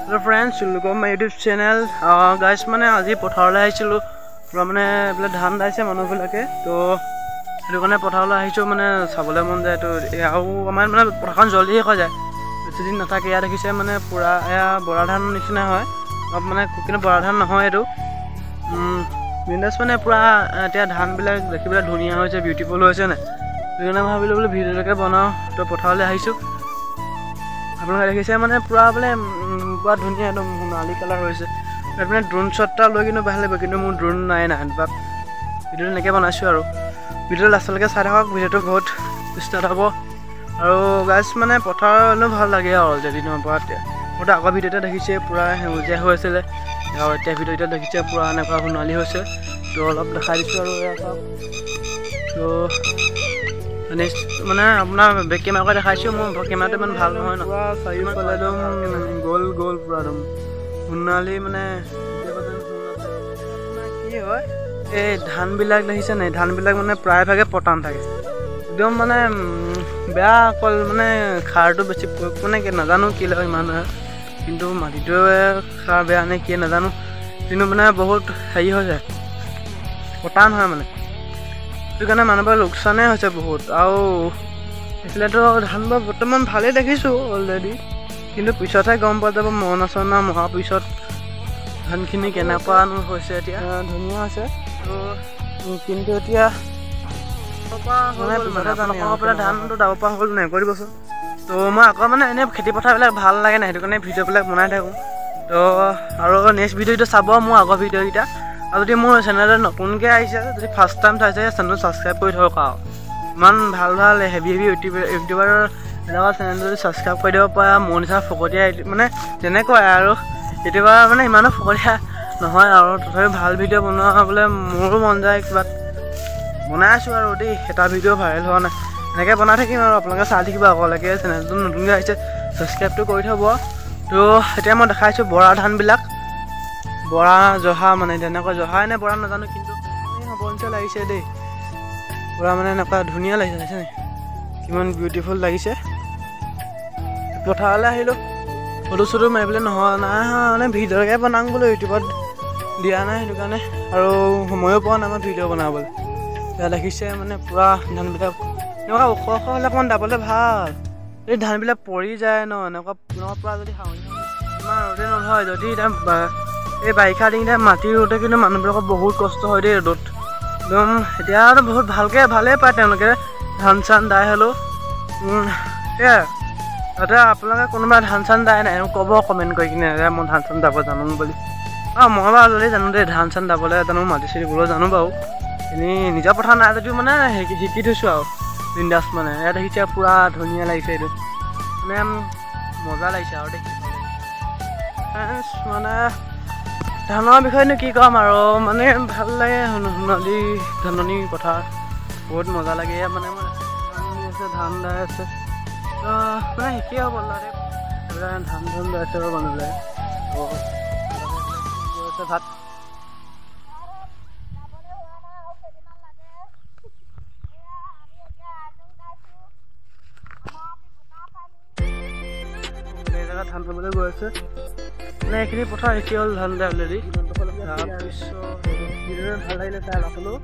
Hello friends, welcome to my YouTube channel. Guys, মানে আজি পথাৰলৈ আহিছিলো পুৰা মানে বলে ধান দাইছে মানুহবিলাকে তো সেইটো কাৰণে পথাৰলৈ আহিছো মানে চাবলৈ মন যায় তো আৰু আমাৰ মানে পথাৰখন জলদি শেষ হৈ যায় বেছি দিন নাথাকে ইয়াত দেখিছে মানে পুৰা এয়া বৰা ধান নিচিনা হয় অলপ মানে কিন্তু বৰা ধান নহয় এইটো বিন্দাছ মানে পুৰা এতিয়া ধানবিলাক দেখিবলৈ ধুনীয়া হৈছে বিউটিফুল হৈছে নাই সেইকাৰণে ভাবিলোঁ বোলে ভিডিঅ'লৈকে বনাওঁ তো পথাৰলৈ আহিছোঁ আপোনালোকে দেখিছে মানে পুৰা বোলে পুৰা ধুনীয়া একদম সোণালী কালাৰ হৈছে তাত মানে ড্ৰোন শ্বট এটা লৈ কিন্তু ভাল লাগিব কিন্তু মোৰ ড্ৰোন নাই বাট ভিডিঅ'টো এনেকৈ বনাইছোঁ আৰু ভিডিঅ'টো লাষ্টলৈকে চাই থাকক ভিডিঅ'টো বহুত ষ্টাৰ্ট হ'ব আৰু গাইজ মানে পথাৰ এনেও ভাল লাগে আৰু দিনৰ পৰা মইতো আগৰ ভিডিঅ'তে দেখিছে পুৰা সেউজীয়া হৈ আছিলে আৰু এতিয়া ভিডিঅ'টো দেখিছে পুৰা এনেকুৱা সোণালী হৈছে তো অলপ দেখাই দিছোঁ আৰু এয়া চাওক তো নেক্সট মানে আপোনাৰ বেক কেমেৰা দেখাইছোঁ মোৰ কেমেৰাটো ইমান ভাল নহয় ন পুৰা চাৰিওফালে একদম গ'ল পুৰা একদম সোণালী মানে কি হয় এই ধানবিলাক দেখিছে নাই ধানবিলাক মানে প্ৰায়ভাগে পতান থাকে একদম মানে বেয়া অকল মানে সাৰটো বেছি প্ৰয়োগ মানে কি নাজানো কি লয় ইমান কিন্তু মাটিটোৱে সাৰ বেয়া নে কি নাজানো কিন্তু মানে বহুত হেৰি হৈ যায় পতান হয় মানে সেইটো কাৰণে মানুহবোৰৰ লোকচানেই হৈছে বহুত আৰু এইফালেতো ধানবোৰ বৰ্তমান ভালেই দেখিছোঁ অলৰেডি কিন্তু পিছতহে গম পোৱা যাব মৰণা মৰাৰ পিছত ধানখিনি কেনেকুৱানো হৈছে এতিয়া ধুনীয়া হৈছে কিন্তু এতিয়া ধানটো দাব পৰা হ'ল নাই কৈ দিবচোন তো মই আকৌ মানে এনেই খেতি পথাৰবিলাক ভাল লাগে নাই সেইটো কাৰণে ভিডিঅ'বিলাক বনাই থাকোঁ তো আৰু নেক্সট ভিডিঅ'টো চাব মোৰ আগৰ ভিডিঅ'কেইটা আৰু যদি মোৰ চেনেলত নতুনকৈ আহিছে যদি ফাৰ্ষ্ট টাইম চাইছে চেনেলটো ছাবস্ক্ৰাইব কৰি থওক আৰু ইমান ভাল হেভি ইউটিউবাৰৰ এনেকুৱা চেনেল যদি ছাবস্ক্ৰাইব কৰি দিব পাৰে মোৰ নিচিনা ফকতীয়া মানে তেনেকুৱাই আৰু ইউটিউবাৰ মানে ইমানো ফকতীয়া নহয় আৰু তথাপি ভাল ভিডিঅ' বনাবলৈ মোৰো মন যায় কিবা বনাই আছোঁ আৰু দেই এটা ভিডিঅ' ভাইৰেল হোৱা নাই এনেকৈ বনাই থাকিম আৰু আপোনালোকে চাই থাকিব অকলেকে চেনেলটো নতুনকৈ আহিছে ছাবস্ক্ৰাইবটো কৰি থ'ব তো এতিয়া মই দেখাইছোঁ বৰা ধানবিলাক বৰা জহা মানে তেনেকুৱা জহা নে বৰা নাজানো কিন্তু হ'ব নিচিনা লাগিছে দেই পুৰা মানে এনেকুৱা ধুনীয়া লাগিছে চাইছে নি কিমান বিউটিফুল লাগিছে পথাৰলৈ আহিলোঁ ফটো চটো মাৰিবলৈ নাই মানে ভিডিঅ'কে বনাওঁ বোলো ইউটিউবত দিয়া নাই সেইটো কাৰণে আৰু সময়ো পোৱা নাই মই ভিডিঅ' বনাবলৈ এতিয়া দেখিছে মানে পুৰা ধানবিলাক এনেকুৱা ওখ হ'লে অকণমান দাবলৈ ভাল এই ধানবিলাক পৰি যায় ন এনেকুৱা পৰা যদি ইমান ৰ'দে নধৰে যদি এতিয়া এই বাৰিষা দিনতে মাটি ৰোওঁতে কিন্তু মানুহবিলাকৰ বহুত কষ্ট হয় দেই ৰ'দত একদম এতিয়াতো বহুত ভালেই পায় তেওঁলোকে ধান চান দাই হ'লেও সেয়াই তাতে আপোনালোকে কোনোবা ধান চান দাই নাই ক'ব কমেণ্ট কৰি কিনে মই ধান চান দাব জানো বুলি মই বাৰু যদি জানো দেই ধান চান দাবলৈ জানো মাটি চাটি ৰুবলৈ জানো বাৰু এনেই নিজৰ পথাৰ নাই যদিও মানে শিকি থৈছোঁ আৰু বিন্দাছ মানে ইয়াত দেখিছে পুৰা ধুনীয়া লাগিছে এইটো মানে মজা লাগিছে আৰু দেখি মানে ধানৰ বিষয়েনো কি ক'ম আৰু মানে ভাল লাগে সোণালী ধাননি পথাৰ বহুত মজা লাগে ইয়াত মানে আছে ধান দাই আছে মানে শিকি হ'ব ধান দাই আছে আৰু মানুহবিলাকে ভাত ধান খাবলৈ গৈ আছে মানে এইখিনি পথাৰ শিকি হ'ল ধান দাই অলৰেডি তাৰপিছত ভাল লাগিলে চাই ৰাখলোঁ